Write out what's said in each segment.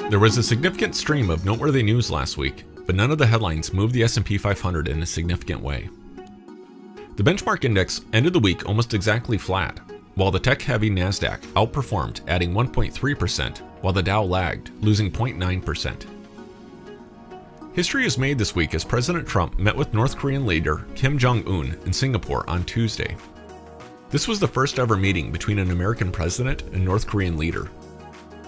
There was a significant stream of noteworthy news last week, but none of the headlines moved the S&P 500 in a significant way. The benchmark index ended the week almost exactly flat, while the tech-heavy Nasdaq outperformed, adding 1.3%, while the Dow lagged, losing 0.9%. History is made this week as President Trump met with North Korean leader Kim Jong-un in Singapore on Tuesday. This was the first ever meeting between an American president and North Korean leader.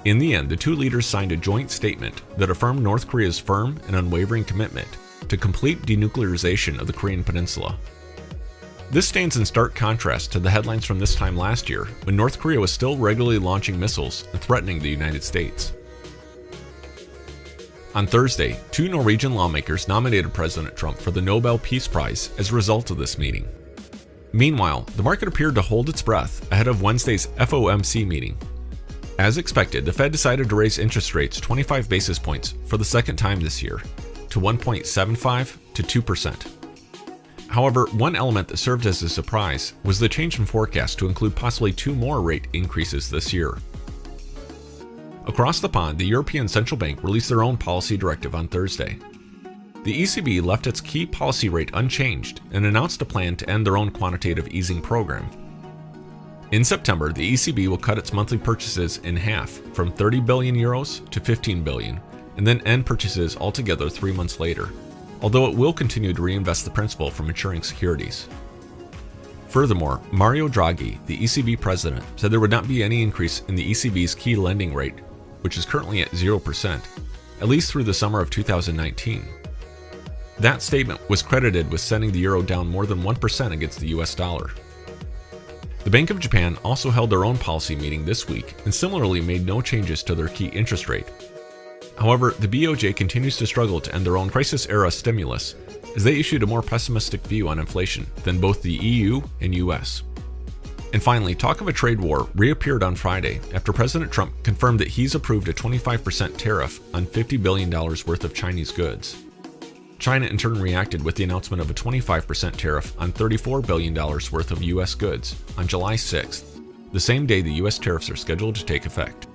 In the end, the two leaders signed a joint statement that affirmed North Korea's firm and unwavering commitment to complete denuclearization of the Korean Peninsula. This stands in stark contrast to the headlines from this time last year, when North Korea was still regularly launching missiles and threatening the United States. On Thursday, two Norwegian lawmakers nominated President Trump for the Nobel Peace Prize as a result of this meeting. Meanwhile, the market appeared to hold its breath ahead of Wednesday's FOMC meeting. As expected, the Fed decided to raise interest rates 25 basis points for the second time this year, to 1.75 to 2%. However, one element that served as a surprise was the change in forecast to include possibly two more rate increases this year. Across the pond, the European Central Bank released their own policy directive on Thursday. The ECB left its key policy rate unchanged and announced a plan to end their own quantitative easing program. In September, the ECB will cut its monthly purchases in half, from 30 billion euros to 15 billion, and then end purchases altogether 3 months later, although it will continue to reinvest the principal from maturing securities. Furthermore, Mario Draghi, the ECB president, said there would not be any increase in the ECB's key lending rate, which is currently at 0%, at least through the summer of 2019. That statement was credited with sending the euro down more than 1% against the US dollar. The Bank of Japan also held their own policy meeting this week and similarly made no changes to their key interest rate. However, the BOJ continues to struggle to end their own crisis-era stimulus, as they issued a more pessimistic view on inflation than both the EU and US. And finally, talk of a trade war reappeared on Friday after President Trump confirmed that he's approved a 25% tariff on $50 billion worth of Chinese goods. China in turn reacted with the announcement of a 25% tariff on $34 billion worth of US goods on July 6th, the same day the US tariffs are scheduled to take effect.